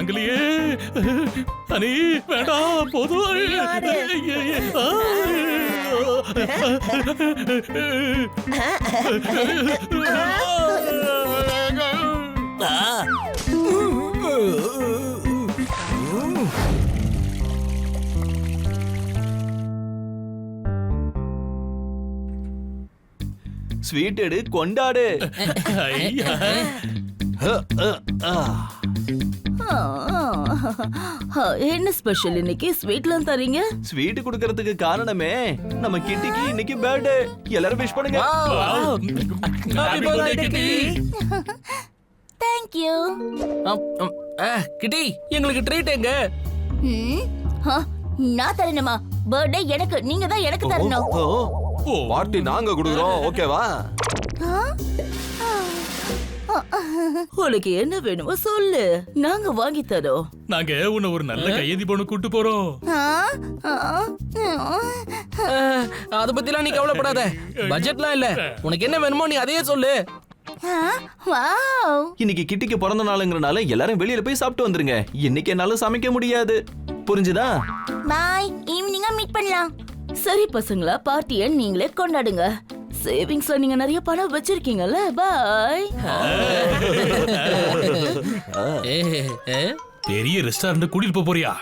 தாங்கலையே. அனி வேண்டாம் போதும். ஸ்வீட் எடு கொண்டாடு. என்ன ஸ்பெஷல் இன்னைக்கு ஸ்வீட்லாம் தரீங்க? ஸ்வீட் குடுக்கறதுக்கு காரணமே நம்ம கிட்டிக்கு இன்னைக்கு பர்த்டே. எல்லாரும் விஷ் பண்ணுங்க. ஹாப்பி பர்த்டே கிட்டி. Thank you. கிட்டி எங்களுக்கு ட்ரீட் எங்க? நான் தரணுமா? பர்த்டே எனக்கு, நீங்க தான் எனக்கு தரணும். பார்ட்டி நாங்க குடுக்குறோம், ஓகேவா? உனக்கு என்ன வேணுமோ சொல்லு, நாங்க வாங்கி தரோம். நாங்க உன்னை ஒரு நல்ல கையேந்தி பொண்ணு கூட்டு போறோம். அத பத்திலாம் நீ கவலைப்படாத. பட்ஜெட்லாம் இல்ல, உனக்கு என்ன வேணுமோ நீ அதையே சொல்லு. இன்னைக்கு கிட்டிக்கு பிறந்த நாளுங்கறனால எல்லாரும் வெளியில போய் சாப்பிட்டு வந்துருங்க. இன்னைக்கு என்னால சமைக்க முடியாது, புரிஞ்சுதா? பாய், ஈவினிங்கா மீட் பண்ணலாம். சரி பசங்களா, பார்ட்டியை நீங்களே கொண்டாடுங்க. சேவிங்ஸ்ல நீங்க நிறைய பணம் வச்சிருக்கீங்கல்ல. பாய். பெரிய ரெஸ்டாரண்ட் கூட்டிட்டு போறியா?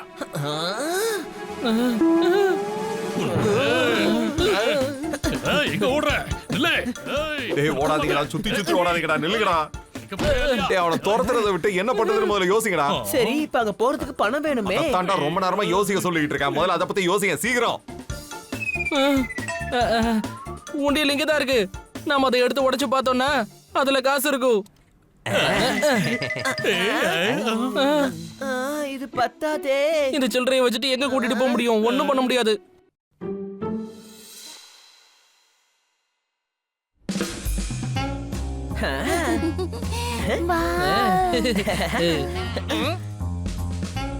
எங்க ஓடுற? இல்ல டேய் ஓடாதீங்கடா, சுத்தி சுத்தி ஓடாதீங்கடா, நில்லுங்கடா. டேய் அவனை துரத்துறதை விட்டு என்ன பண்றதுன்னு முதல்ல யோசிங்கடா. சரி, இப்ப அங்க போறதுக்கு பணம் வேணுமே. தாண்டா ரொம்ப நேரமா யோசிக்க சொல்லிட்டு இருக்கேன். முதல்ல அத பத்தி யோசிங்க சீக்கிரம். உண்டியல் இங்க தான் இருக்கு. நாம அதை எடுத்து உடைச்சு பார்த்தோம்னா அதுல காசு இருக்கும். இது பத்தாதே. இந்த சில்லறையை வச்சுட்டு எங்க கூட்டிட்டு போக முடியும்? ஒண்ணும் பண்ண முடியாது.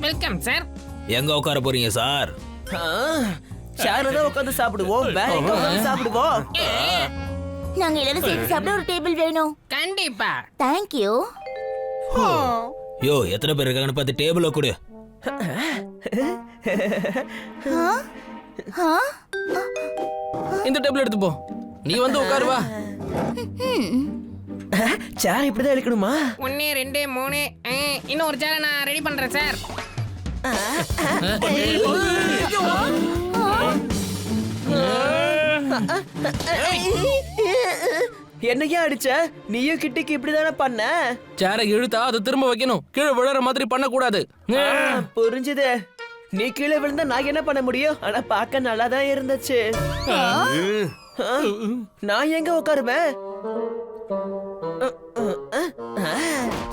Welcome sir. எங்க உட்கார போறீங்க சார்? சேர்ல தான் உட்கார்ந்து சாப்பிடுவோம். வேற எங்க உட்கார்ந்து சாப்பிடுவோம்? நாங்க எல்லாரும் சேர்ந்து சாப்பிட ஒரு டேபிள் வேணும். கண்டிப்பா. Thank you. யோ, எத்தனை பேர் இருக்காங்கன்னு பார்த்து டேபிள கொடு. இந்த டேபிள் எடுத்து போ. நீ வந்து உட்காரு வா. சேர் இப்படிதான் இழுக்கணுமா? 1 2 3 இன்னும் ஒரு சேரை நான் ரெடி பண்றேன் சார். என்னையா அடிச்ச? நீயும் கிட்டிக்கு இப்படிதானே பண்ண? சேரை இழுத்தா அதை திரும்ப வைக்கணும். கீழே விழற மாதிரி பண்ண கூடாது. புரிஞ்சுது. நீ கீழே விழுந்தா நான் என்ன பண்ண முடியும்? ஆனா பார்க்க நல்லா தான் இருந்துச்சு. நான் எங்க உட்காருவேன்?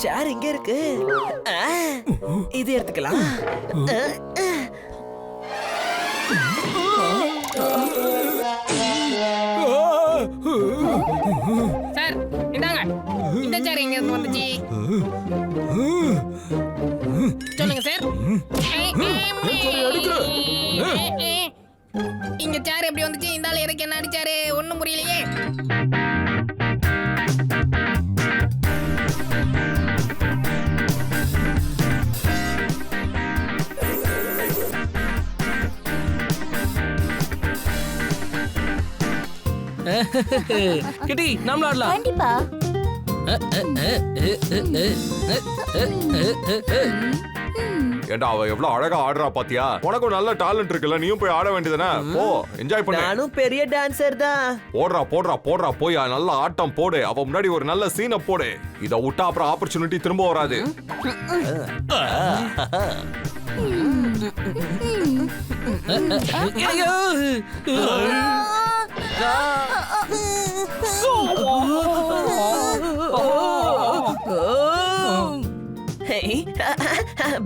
சேர் இங்க இருக்கு. இது எடுத்துக்கலாம். சார் இந்தாங்க. இந்த சேர் எங்க இருந்து வந்துச்சு? சொல்லுங்க சார். இங்க சேர் எப்படி வந்துச்சு? இந்த ஆளு எனக்கு என்ன அடிச்சாரு? ஒண்ணும் புரியலையே. கிட்டி நாம ஆடலாம். கண்டிப்பா. ஏண்டா அவ எவ்வளவு அழகா ஆடுறா பாத்தியா? உனக்கும் நல்ல டாலன்ட் இருக்குல்ல, நீயும் போய் ஆட வேண்டியதானே. போ என்ஜாய் பண்ணு. நானும் பெரிய டான்சர் தான். போடுறா போடுறா போடுறா, போய் நல்ல ஆட்டம் போடு. அவ முன்னாடி ஒரு நல்ல சீனை போடு. இத விட்டா அப்புறம் ஆப்பர்ச்சுனிட்டி திரும்ப வராது.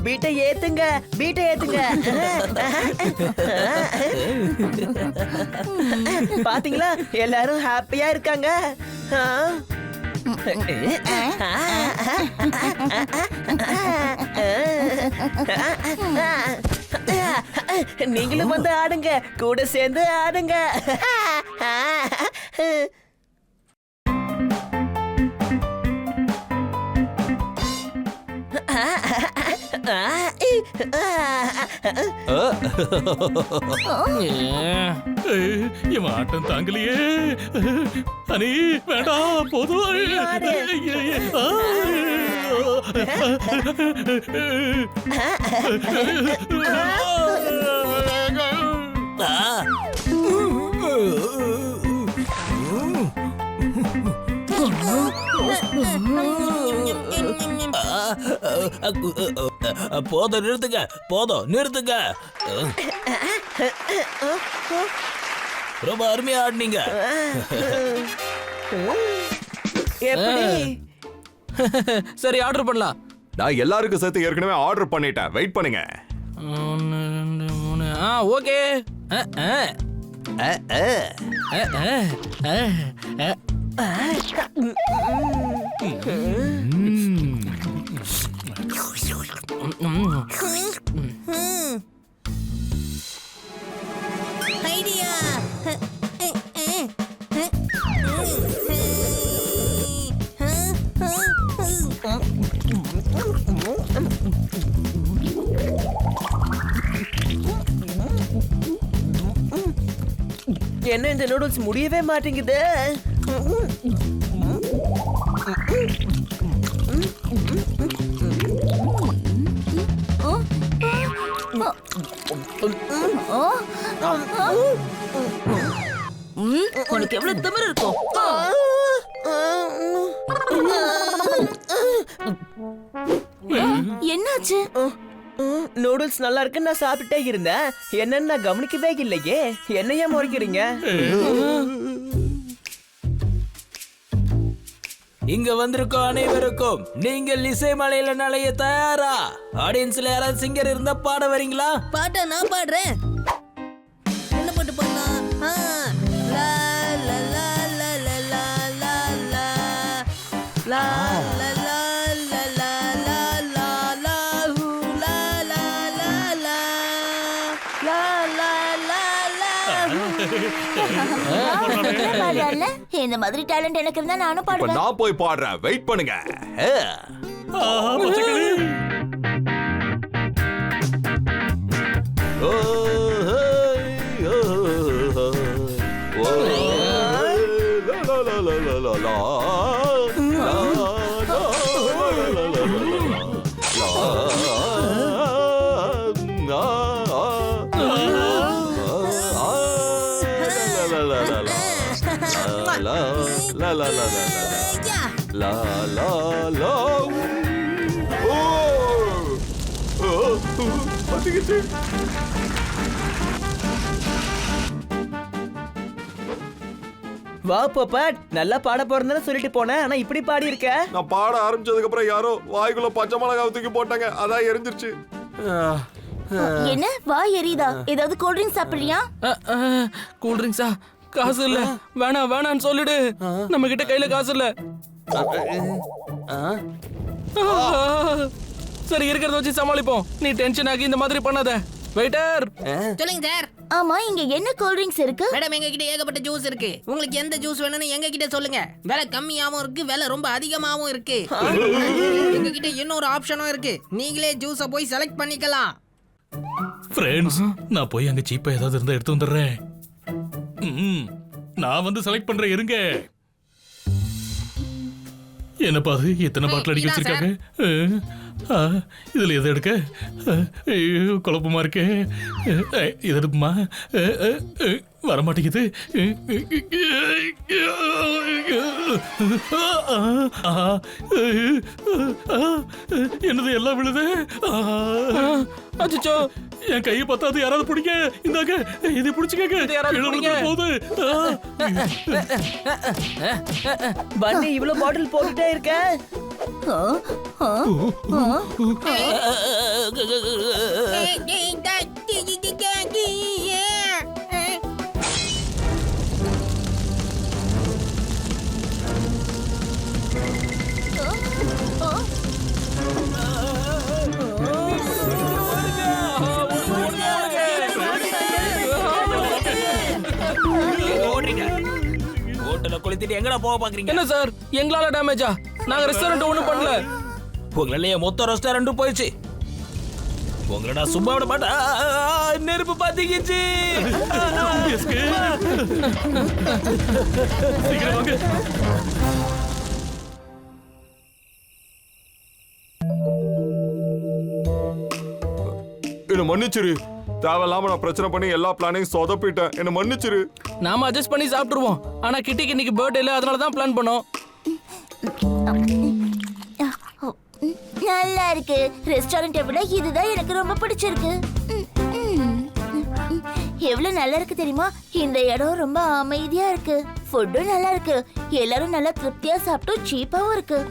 பீட்டை ஏத்துங்க, பீட்டை ஏத்துங்க. பாத்தீங்களா, எல்லாரும் ஹாப்பியா இருக்காங்க. நீங்களும் வந்து ஆடுங்க, கூட சேர்ந்து ஆடுங்க. இவன் ஆட்டம் தாங்கலையே. அனி வேண்டாம் போதும். போதும் நிறுத்துங்க, போதும் நிறுத்துங்க. ரொம்ப அருமையா ஆடினீங்க. எப்படி? சரி ஆர்டர் பண்ணலாம். நான் எல்லாருக்கும் சேர்த்து ஏற்கனவே ஆர்டர் பண்ணிட்டேன். வெயிட் பண்ணுங்க. 1 2 3 ஓகே. ஐடியா. என்ன இந்த நூடுல்ஸ் முடியவே மாட்டேங்குது. உனக்கு எவ்வளவு திமிரு இருக்கும்? என்னாச்சு? நூடுல்ஸ் நல்லா இருக்குன்னு நான் சாப்பிட்டே இருந்தேன். என்னன்னு நான் கவனிக்கவே இல்லையே. என்னையா முறைக்கிறீங்க? இங்க வந்திருக்கோம் அனைவருக்கும் நீங்கள் இசைமலையில நுழைய தயாரா? ஆடியன்ஸ்ல யாராவது சிங்கர் இருந்தா பாட வரீங்களா? பாட்டா நான் பாடுறேன். என்ன பாட்டு பாடலாம்? லா லா லா லா லா லா லா லா லா லா லா லா லா லா லா லா ஹூ லா லா லா லா லா லா லா லா ஹூ. பாடுறல்ல? இந்த மாதிரி டேலண்ட் எனக்கு இருந்தா நானும் இப்ப பாடுவேன். நான் போய் பாடுறேன். வெயிட் பண்ணுங்க. பச்சைக்கிளி. ஓ, ஹே, ஓ, ஓ, லா, லா, லா, லா, லா, லா. லா, லா, லா, லா, லா, லா, லா, லா, ஐயா. லா, லா, லா. ஓ, ஓ, பத்திக்கிச்சு. வா போப்பட், நல்லா பாட போறேன்னு சொல்லிட்டு போனேன். ஆனா இப்படி பாடி இருக்க. நான் பாட ஆரம்பிச்சதுக்கு அப்புறம் யாரோ வாய்க்குள்ள பச்சை மிளகாய் தூக்கி போட்டாங்க. அதான் எரிஞ்சிருச்சு. என்ன வாய் எரியுதா? ஏதாவது கூல் ட்ரிங்க் சாப்பிடுறியா? கூல் ட்ரிங்க்ஸா? காசு இல்ல. வேணாம் வேணான்னு சொல்லிடு. நம்ம கிட்ட கையில காசு இல்ல. சரி இருக்கிறத வச்சு சமாளிப்போம். நீ டென்ஷன் ஆகி இந்த மாதிரி பண்ணாத. வெயிட்டர். சொல்லுங்க சார். ஆமா, இங்க என்ன கூல் ட்ரிங்க்ஸ் இருக்கு? மேடம் எங்க கிட்ட ஏகப்பட்ட ஜூஸ் இருக்கு. உங்களுக்கு எந்த ஜூஸ் வேணும்னு எங்க கிட்ட சொல்லுங்க. விலை கம்மியாவும் இருக்கு, விலை ரொம்ப அதிகமாவும் இருக்கு. எங்க கிட்ட இன்னொரு ஆப்ஷனும் இருக்கு. நீங்களே ஜூஸ போய் செலக்ட் பண்ணிக்கலாம். ஃப்ரெண்ட்ஸ், நான் போய் அங்க சீப்பா ஏதாவது இருந்தா எடுத்து வந்துடுறேன். நான் வந்து செலக்ட் பண்றேன், இருங்க. என்னப்பா அது? எத்தனை பாட்டில் அடிக்க வச்சிருக்காங்க? இதுல எதை எடுக்க? ஐயோ, குழப்பமா இருக்கே. இது எடுப்புமா? வரமாட்டேங்குது. என்னது எல்லாம் விழுது? அச்சோ, என் கையை பத்தாது. யாராவது பிடிக்க. இந்தாங்க, இதை பிடிச்சுக்க. போகுது. பண்ணி இவ்வளவு பாட்டில் போட்டுட்டே இருக்க. ஹோட்டல கொளுத்திட்டு எங்கடா போக பாக்குறீங்க? என்ன சார், எங்களால டேமேஜா? நாங்க ரெஸ்டாரண்ட் ஒண்ணும் பண்ணல. உங்களால மொத்த ரெஸ்டாரண்ட்டும் போயிடுச்சு. உங்களை நான் சும்மா விட மாட்டேன். நெருப்பு பத்திக்கிச்சு. சீக்கிரம் வாங்க. என்ன மன்னிச்சிரு. தேவையில்லாம நான் பிரச்சனை பண்ணி எல்லா பிளானையும் சொதப்பிட்டேன். என்ன மன்னிச்சிரு. நாம அட்ஜஸ்ட் பண்ணி சாப்பிட்டுருவோம். ஆனா கிட்டிக்கு இன்னைக்கு பர்த்டே இல்ல, அதனால தான் பிளான் பண்ணோம். நல்லா இருக்கு. ரெஸ்டாரண்ட்டை விட இதுதான் எனக்கு ரொம்ப பிடிச்சிருக்கு. எவ்வளவு நல்லா இருக்கு தெரியுமா? இந்த இடம் ரொம்ப அமைதியா இருக்கு. ஃபுட்டும் நல்லா இருக்கு. எல்லாரும் நல்லா திருப்தியா சாப்பிட்டு சீப்பாவும் இருக்கு.